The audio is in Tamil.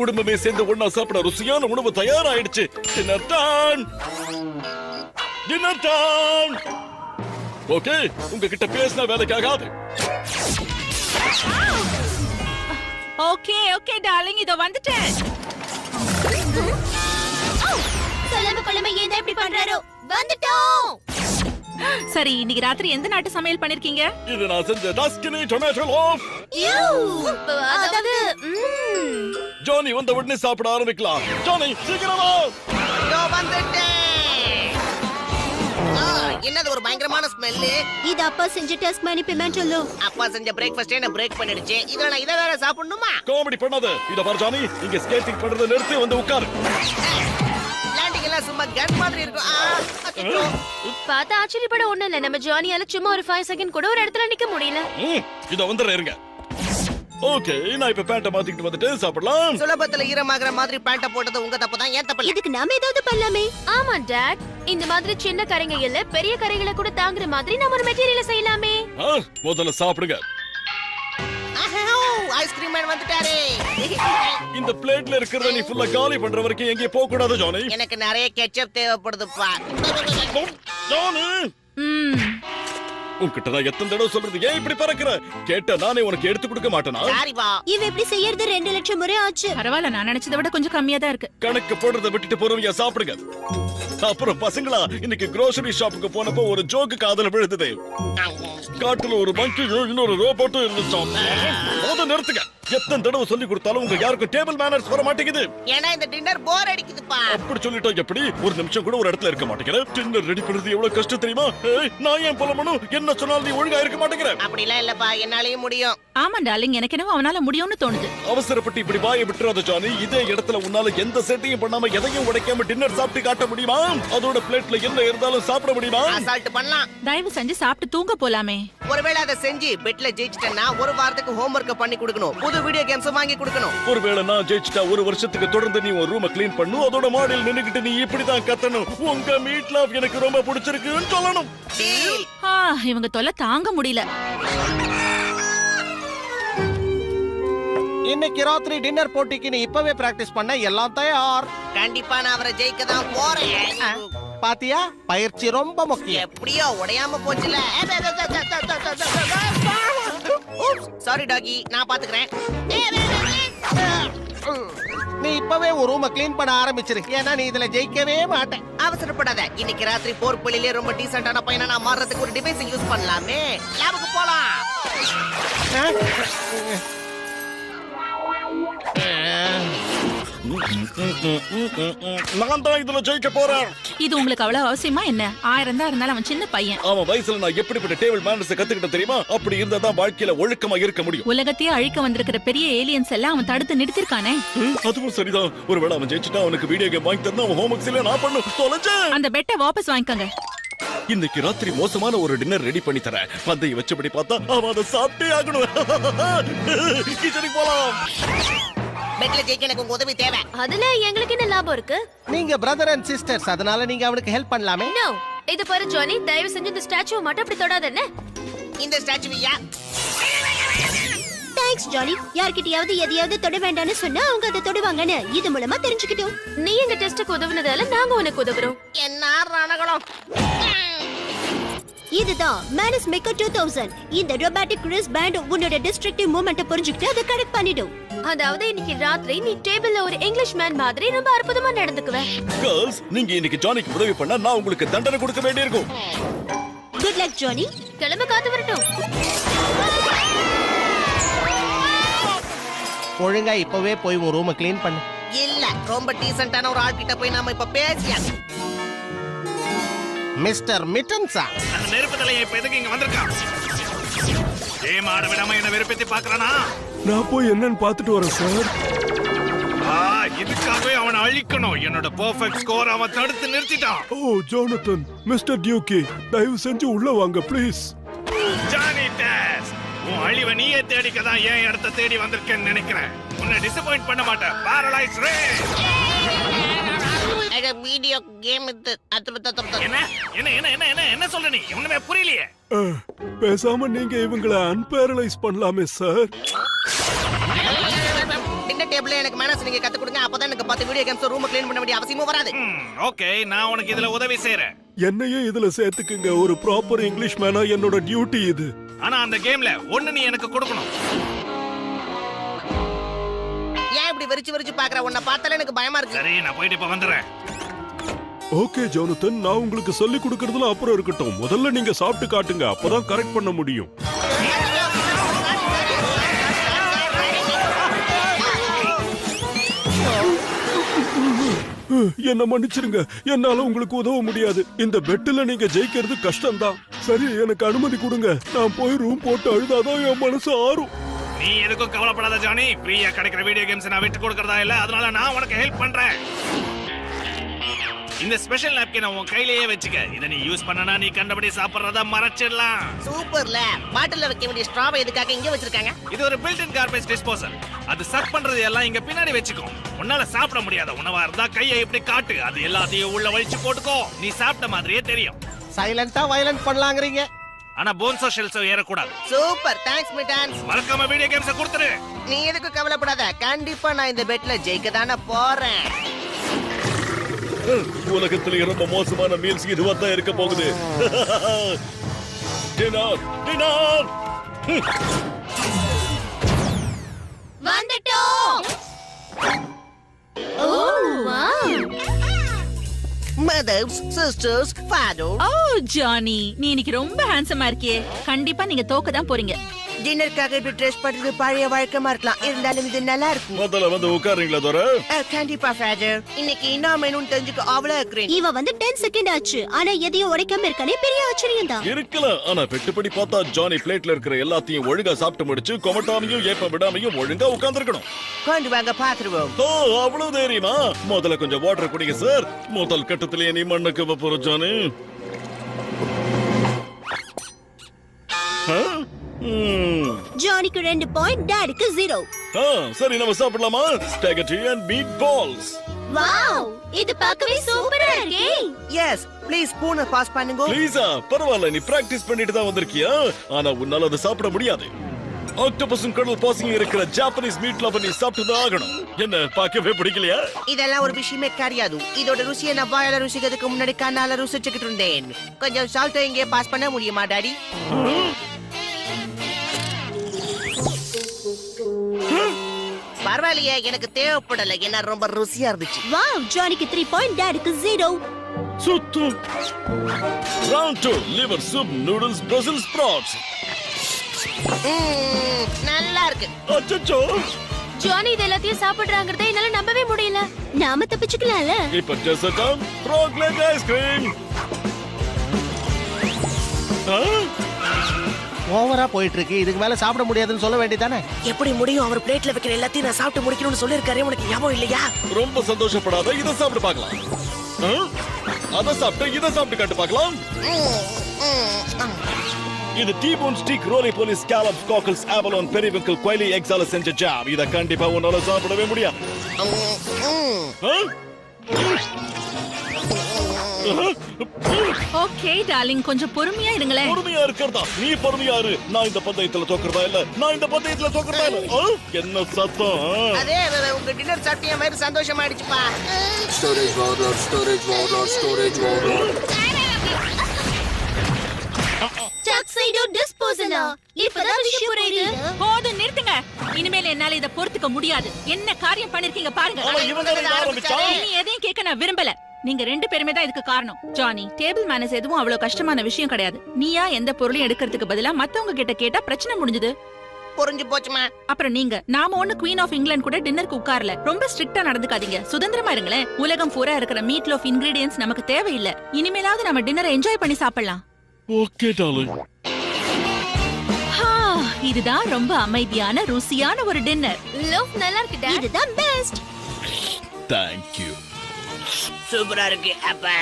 குடும்பமே சேர்ந்து ஒண்ணா சாப்பிட ருசியான உணவு தயாராயிடுச்சு. Dinner time. Dinner time. Okay, உங்ககிட்ட பேசினா வேலைக்கு ஆகாது. ஓகே ஓகே டார்லிங், இதோ வந்துட்டேன். சொல்லாம கொள்ளாம ஏன் இப்படி பண்றாரோ? வந்துட்டோம். சரி, இன்னைக்கு ராத்திரி எந்த நாட்டு சமையல் பண்ணிருக்கீங்க? இது நான் செஞ்ச டஸ்கினி டொமேட்டோ லோஃப். அதாவது ஜானி வந்த உடனே சாப்பிட ஆரம்பிக்கலாம். ஜானி சீக்கிரமா. இதோ வந்துட்டேன். என்னது ஒரு பயங்கரமான ஸ்மெல். இது அப்பா செஞ்ச டஸ்க்மேனி பிமெண்டோ லோஃப். அப்பா செஞ்ச பிரேக்ஃபாஸ்ட் என்ன பிரேக் பண்ணிடுச்சு. இதுல நான் இத வேற சாப்பிடணுமா? காமெடி பண்ணாத. இத பாரு ஜானி, இங்க ஸ்கேட்டிங் பண்றத நிறுத்தி வந்து உட்காரு. லேண்டிங் எல்லாம் சும்மா கன் மாதிரி இருக்கும். பார்த்தா ஆச்சரியப்பட ஒண்ணு இல்ல. நம்ம ஜானியால சும்மா ஒரு 5 செகண்ட் கூட ஒரு இடத்துல நிக்க முடியல. இத வந்துற இருங்க. ஓகே, நான் இப்ப பேண்ட மாத்திக்கிட்டு வந்துட்டு சாப்பிடலாம். சுலபத்துல ஈரமாகற மாதிரி பேண்ட போட்டது உங்க தப்பு தான். ஏன் தப்பு இல்ல. இதுக்கு நாம ஏதாவது பண்ணலாமே. ஆமா டாட், இந்த மாதிரி சின்ன கரைங்க இல்ல பெரிய கரைகளை கூட தாங்குற மாதிரி நாம ஒரு மெட்டீரியலை செய்யலாமே. முதல்ல சாப்பிடுங்க. ஐஸ்கிரீம் மேன் வந்துட்டாரே. இந்த பிளேட்ல இருக்கிறத நீ ஃபுல்லா காலி பண்ற வரைக்கும் எங்கேயும் போக கூடாது ஜானி. எனக்கு நிறைய கெச்சப் தேவைப்படுதுப்பா. ஜானி, உன்கிட்ட நான் எத்தனை தடவை சொல்றது, ஏன் இப்படி பறக்குற? கேட்ட நானே உனக்கு எடுத்து கொடுக்க மாட்டேனா? சாரிப்பா. இவ இப்படி செய்யறது 2 லட்சம் முறை ஆச்சு. பரவாயில்ல, நான் நினைச்சதை விட கொஞ்சம் கம்மியா தான் இருக்கு. கணக்கு போடுறத விட்டுட்டு பொறுமையா சாப்பிடுங்க. அப்புறம் பசங்களா, இன்னைக்கு grocery ஷாப்புக்கு போனப்போ ஒரு ஜோக்கு காதுல விழுந்தது. காட்டுல ஒரு மங்கியும் இன்னொரு ரோபோட்டும் இருந்துச்சாம். போத நிறுத்துங்க. எத்தனை தடவை சொல்லி கொடுத்தாலும் உங்க யாருக்கும் டேபிள் மேனர்ஸ் வர மாட்டேங்குது. ஏன்னா இந்த டின்னர் போர் அடிக்குதுப்பா. அப்படி சொல்லிட்டா எப்படி? ஒரு நிமிஷம் கூட ஒரு இடத்துல இருக்க மாட்டேங்கிற. டின்னர் ரெடி பண்றது எவ்வளவு கஷ்டம் தெரியுமா? நான் ஏன் புலம்பணும்? என்ன சொன்னாலும் நீ ஒழுங்கா இருக்க மாட்டேங்கிற. அப்படிலாம் இல்லப்பா, என்னாலயும் முடியும். ஆமா டார்லிங், எனக்கு என்னவோ அவனால முடியும்னு தோணுது. அவசரப்பட்டு இப்படி வாயை விட்டுறாத ஜானி. இதே இடத்துல உன்னால எந்த செட்டையும் பண்ணாம எதையும் உடைக்காம டின்னர் சாப்பிட்டு காட்ட முடியுமா? அதோட பிளேட்ல என்ன இருந்தாலும் சாப்பிட முடியுமா? அசால்ட் பண்ணலாம். தயவு செஞ்சு சாப்பிட்டு தூங்க போலாமே. ஒருவேளை அதை செஞ்சு பெட்ல ஜெயிச்சிட்டேன்னா ஒரு வாரத்துக்கு ஹோம்வொர்க் பண்ணி கொடுக்கணும். புது வீடியோ கேம்ஸ் வாங்கி கொடுக்கணும். ஒருவேளை நான் ஜெயிச்சிட்டா ஒரு வருஷத்துக்கு தொடர்ந்து நீ ஒரு ரூமை கிளீன் பண்ணு. அதோட மாடியில் நின்னுகிட்டு நீ இப்படிதான் கத்தணும். உங்க மீட் லாஃப் எனக்கு ரொம்ப பிடிச்சிருக்குன்னு சொல்லணும். இவங்க தொல்லை தாங்க முடியல. இன்னைக்கு ராத்திரி டின்னர் போட்டிக்கு நீ இப்பவே பிராக்டிஸ் பண்ண எல்லாம் தயார். கண்டிப்பா நான் அவரை ஜெயிக்க தான் போறேன். பாத்தியா, பயிற்சி ரொம்ப முக்கியம். எப்படியோ உடையாம போச்சுல. சாரி டாகி, நான் பாத்துக்கிறேன். நீ இப்பவே ஒரு ரூமை கிளீன் பண்ண ஆரம்பிச்சிரு. ஏன்னா நீ இதுல ஜெயிக்கவே மாட்டேன். அவசரப்படாத. இன்னைக்கு ராத்திரி போர்ப்பள்ளியிலே ரொம்ப டீசென்டான பையனா நான் மாறுறதுக்கு ஒரு டிவைஸ் யூஸ் பண்ணலாமே. லேபுக்கு போலாம். நான் தான் இதுல ஜெயிக்க போறேன். இது உங்களுக்கு அவ்வளவு அவசியமா என்ன? 1000 தான் இருந்தாலும் அவன் சின்ன பையன். அவன் வயசுல நான் எப்படிப்பட்ட டேபிள் மேனர்ஸ் கத்துக்கிட்ட தெரியுமா? அப்படி இருந்தா தான் வாழ்க்கையில ஒழுக்கமா இருக்க முடியும். உலகத்தையே அழிக்க வந்திருக்கிற பெரிய ஏலியன்ஸ் எல்லாம் அவன் தடுத்து நிறுத்திருக்கானே. அதுவும் சரிதான். ஒருவேளை அவன் ஜெயிச்சுட்டா அவனுக்கு வீடியோ கேம் வாங்கி தரணும். அவன் ஹோம்வொர்க்ஸ் எல்லாம் நான் பண்ணும். தொலைஞ்சேன். அந்த பெட்டை வாபஸ் வாங்கிக்கங்க. இன்னைக்கு ராத்திரி மோசமான ஒரு டின்னர் ரெடி பண்ணி தரேன். பந்தையை வச்சபடி பார்த்தா அவன் அதை சாப்பிட்டே ஆகணும். கிச்சனுக்கு போலாம். பெட்ல ஜெயிக்க எனக்கு உங்க உதவி தேவை. அதுல எங்களுக்கு என்ன லாபம் இருக்கு? நீங்க பிரதர் அண்ட் சிஸ்டர்ஸ், அதனால நீங்க அவனுக்கு ஹெல்ப் பண்ணலாமே. நோ, இது பாரு ஜானி, தயவு செஞ்சு இந்த ஸ்டாச்சுவை மட்டும் அப்படி தொடாத. என்ன இந்த ஸ்டாச்சுவியா? Thanks Johnny. யார்கிட்டயாவது எதையாவது தொட வேண்டாம்னு சொன்னா அவங்க அதை தொடுவாங்கன்னு இது மூலமா தெரிஞ்சுக்கிட்டோம். நீ எங்க டெஸ்டுக்கு உதவுனதால நாங்க உனக்கு உதவுறோம். என்ன ரணகளம். இதுதான் மேனஸ் மேக்கர் 2000. இந்த ரோபோட்டிக் ரிஸ்ட் பேண்ட் உன்னோட டிஸ்ட்ரக்டிவ் மூவ்மெண்ட்டை புரிஞ்சுக்கிட்டு அதை கரெக்ட் பண்ணிடும். அதாவது இன்னைக்கு ராத்திரி நீ டேபிள்ல ஒரு இங்கிலீஷ் மேன் மாதிரி ரொம்ப அற்புதமா நடந்துக்குவே. கேர்ள்ஸ், நீங்க இன்னைக்கு ஜானிக்கு உதவி பண்ணா நான் உங்களுக்கு தண்டனை கொடுக்க வேண்டியிருக்கும். Good luck Johnny. கிளம்ப காத்து வரட்டும். ஒழுங்கா இப்பவே போய் ஒரு ரூமை கிளீன் பண்ணு. இல்ல, ரொம்ப டீசென்ட்டான ஒரு ஆள் கிட்ட போய் நாம இப்ப பேசியாச்சு. மிஸ்டர் மிட்டன்ஸா, அந்த நெருப்பு தலையை இப்ப எதுக்கு இங்க வந்திருக்கான்? கேம் ஆட விடாம என்ன வெறுப்பேத்தி பாக்குறானா? நான் போய் என்னன்னு பாத்துட்டு வரேன் சார். இதுக்காகவே அவனை அழிக்கணும். என்னோட பெர்ஃபெக்ட் ஸ்கோர் அவன் தடுத்து நிறுத்திட்டான். ஓ ஜோனதன், மிஸ்டர் டியூக்கி, தயவு செஞ்சு உள்ள வாங்க ப்ளீஸ். ஜானி டெஸ், உன் அழிவை நீயே தேடிக்க தான் என் இடத்தை தேடி வந்திருக்கேன்னு நினைக்கிறேன். உன்னை டிசப்பாயிண்ட் பண்ண மாட்டேன். பாரலைஸ் ரே. வீடியோ கேம் இது. என்ன என்ன என்ன என்ன என்ன என்ன சொல்ற நீ? ஒண்ணுமே புரியலையே. பேசாம நீங்க இவங்களை அன்பேரலைஸ் பண்ணலாமே சார். டின்னர் டேபிள்ல எனக்கு மேனஸ் நீங்க கத்து கொடுங்க. அப்பதான் எனக்கு 10 வீடியோ கேம்ஸ் ரூம் க்ளீன் பண்ண வேண்டிய அவசியமும் வராது. ஓகே, நான் உனக்கு இதுல உதவி செய்யறேன். என்னையே இதுல சேர்த்துக்குங்க. ஒரு ப்ராப்பர் இங்கிலீஷ் மேனா என்னோட டியூட்டி இது. ஆனா அந்த கேம்ல ஒண்ணு நீ எனக்கு கொடுக்கணும். ஏன் இப்படி வெறிச்சு பாக்குற? உன்னை பார்த்தாலே எனக்கு பயமா இருக்கு. சரி, நான் போயிட்டு இப்ப வந்துடுறேன். ஓகே ஜோனத்தன், நான் உங்களுக்கு சொல்லி கொடுக்கறதுல அப்புறம் இருக்கட்டும். முதல்ல நீங்க சாப்பிட்டு காட்டுங்க, அப்பதான் கரெக்ட் பண்ண முடியும். என்ன மன்னிச்சிருங்க, என்னால உங்களுக்கு உதவ முடியாது. இந்த பெட்டில நீங்க ஜெயிக்கிறது கஷ்டம்தான். சரி, எனக்கு அனுமதி கொடுங்க. நான் போய் ரூம் போட்டு அழுதாதான் என் மனசு ஆறும். நீ எதுக்கும் கவலைப்படாத ஜானி. ஃப்ரீயா கிடைக்கிற வீடியோ கேம்ஸ் நான் விட்டு கொடுக்கறதா இல்ல, அதனால நான் உனக்கு ஹெல்ப் பண்றேன். இந்த ஸ்பெஷல் நாப்கின் உன் கையிலேயே வச்சுக்க. இத நீ யூஸ் பண்ணனா நீ கண்டபடி சாப்பிடுறத மறைச்சிடலாம். சூப்பர்ல. பாட்டில்ல வைக்க வேண்டிய ஸ்ட்ராவை எதுக்காக இங்க வச்சிருக்காங்க? இது ஒரு பில்ட் இன் கார்பேஜ் டிஸ்போசல். அது சக் பண்றது எல்லாம் இங்க பின்னாடி வச்சுக்கோ. உன்னால சாப்பிட முடியாத உணவா இருந்தா கையை இப்படி காட்டு, அது எல்லாத்தையும் உள்ள வலிச்சு போட்டுக்கோ. நீ சாப்பிட்ட மாதிரியே தெரியும். சைலண்டா வயலண்ட் பண்ணலாங்கறீங்க. ஆனா போன்ஸோ ஷெல்ஸோ ஏறக்கூடாது. Super, thanks மிட்டான்ஸ். மறக்காம வீடியோ கேம்ஸை கொடுத்துரு. நீ எதுக்கு கவலைப்படாத. கண்டிப்பா நான் இந்த பெட்ல ஜெயிக்க தானே போறேன். உலகத்திலே ரொம்ப மோசமான மீல்ஸ் இதுவா தான் இருக்க போகுது. Dinner dinner. வந்துட்டோம். Oh wow. Mothers, sisters, father. Oh Johnny, நீ இன்னைக்கு ரொம்ப ஹேண்ட்ஸமா இருக்கியே. கண்டிப்பா நீங்க தோக்க தான் போறீங்க. டின்னருக்காக இப்படி ட்ரெஸ் பண்றது பழைய வழக்கமா இருக்கலாம், இருந்தாலும் இது நல்லா இருக்கும். முதல்ல வந்து உட்காருங்களா தோர? கண்டிப்பா ஃபாதர். இன்னைக்கு என்ன மெனுன்னு தெரிஞ்சுக்க அவ்வளவு இருக்கிறேன். இவ வந்து 10 செகண்ட் ஆச்சு, ஆனா எதையும் உடைக்காம இருக்கானே, பெரிய ஆச்சரியம் தான். இருக்கலாம். ஆனா பெட்டுப்படி பார்த்தா ஜானி பிளேட்ல இருக்கிற எல்லாத்தையும் ஒழுங்கா சாப்பிட்டு முடிச்சு கொமட்டாமையும் ஏப்ப விடாமையும் ஒழுங்கா உட்கார்ந்துருக்கணும். கொண்டு வாங்க பாத்துருவோம். ஓ, அவ்வளவு தைரியமா? முதல்ல கொஞ்சம் வாட்டர் குடிங்க சார். முதல் கட்டத்திலேயே நீ மண்ணுக்கு போற ஜானி. ஜானிக்கு 2 பாயிண்ட், டாடிக்கு 0. சரி, நம்ம சாப்பிடலாமா? Spaghetti and meatballs. Wow, இது பார்க்கவே சூப்பரா இருக்கே. எஸ், ப்ளீஸ் ஸ்பூனை பாஸ் பண்ணுங்க. ப்ளீஸா? பரவாயில்ல, நீ பிராக்டிஸ் பண்ணிட்டு தான் வந்திருக்கியா? ஆனா உன்னால அதை சாப்பிட முடியாது. ஆக்டோபஸும் கடல் பாசியும் இருக்கிற ஜாப்பனீஸ் மீட் லவர் நீ சாப்பிட்டு தான் ஆகணும். என்ன பார்க்கவே பிடிக்கலையா? இதெல்லாம் ஒரு விஷயமே கிடையாது. இதோட ருசியை நான் வாயால ருசிக்கிறதுக்கு முன்னாடி கண்ணால ருசிச்சுக்கிட்டு இருந்தேன். கொஞ்சம் சால்ட்டை இங்கே பாஸ் பண்ண முடியுமா டாடி? பரவாயில்லையே, எனக்கு தேவைப்படல. என்ன ரொம்ப ருசியா இருந்துச்சு. வாவ், ஜானிக்கு 3 பாயிண்ட், டாடிக்கு 0. சுத்து. Round 2 liver soup noodles brussels sprouts இருக்கு. அச்சச்சோ, ஜானி இது எல்லாத்தையும் சாப்பிடுறாங்கறதை என்னால நம்பவே முடியல. நாம தப்பிச்சுக்கலாம்ல. இப்ப டெசர்ட் ஃப்ராக் லெக் ஐஸ்கிரீம். ஓவரா போயிட்டு இருக்கு. இதுக்கு மேல சாப்பிட முடியாதுன்னு சொல்ல வேண்டியதானே? எப்படி முடியும்? அவர் பிளேட்ல வைக்கிற எல்லாத்தையும் நான் சாப்பிட்டு முடிக்கணும்னு சொல்லிருக்காரு. உனக்கு ஞாபகம் இல்லையா? ரொம்ப சந்தோஷப்படாத, இத சாப்பிட்டு பார்க்கலாம். அத சாப்பிட்டு இத சாப்பிட்டு காட்டு பார்க்கலாம். இது டீபோன் ஸ்டிக் ரோலி போலி ஸ்காலப்ஸ் காக்கல்ஸ் ஆவலோன் பெரிவிங்கிள் குவைலி எக்ஸால செஞ்ச ஜாம். இத கண்டிப்பா உன்னால சாப்பிடவே முடியாது. ஓகே டார்லிங், கொஞ்சம் பொறுமையா இருங்களேன். பொறுமையா இருக்கிறதா? நீ பொறுமையா இரு. நான் இந்த பந்தயத்துல தோக்குறதா இல்ல. நான் இந்த பந்தயத்துல தோக்குறதா இல்ல. என்ன சத்தம்? அதே உங்க டின்னர் சாப்பிட்டு என் மாதிரி சந்தோஷமாயிடுச்சுப்பா. Storage warlord, storage warlord, storage warlord. டக்ஸைடோ டிஸ்போசலா. இப்பதான் விஷயம் புரியுது. போதும், நிறுத்துங்க. இனிமேல் என்னால இத பொறுத்துக்க முடியாது. என்ன காரியம் பண்ணிருக்கீங்க பாருங்க. அவன் இவங்க தான் ஆரம்பிச்சான். நீ எதையும் கேட்க நான் விரும்பல. நீங்க 2 பேருமே தான் இதுக்கு காரணம். ஜானி, டேபிள் மேனேஜ் எதுவும் அவ்வளவு கஷ்டமான விஷயம் கிடையாது. நீயா எந்த பொருளையும் எடுக்கிறதுக்கு பதிலா மத்தவங்க கிட்ட கேட்டா பிரச்சனை முடிஞ்சது. புரிஞ்சு போச்சுமா. அப்புறம் நீங்க, நாம ஒண்ணு குவீன் ஆஃப் இங்கிலாந்து கூட டின்னருக்கு உட்கார்ல. ரொம்ப ஸ்ட்ரிக்ட்டா நடந்துக்காதீங்க. சுதந்திரமா இருங்களேன். உலகம் பூரா இருக்கிற மீட் லோஃப் இன்கிரிடியன்ட்ஸ் நமக்கு தேவையில்லை. இனிமேலாவது நம்ம டின்னரை என்ஜாய் பண்ணி சாப்பிடலாம். Okay darling. இதுதான் ரொம்ப அமைதியான ருசியான ஒரு டின்னர். லோஃப் நல்லா இருக்குடா. இதுதான் பெஸ்ட். Thank you. சூப்பரா இருக்கு அப்பா.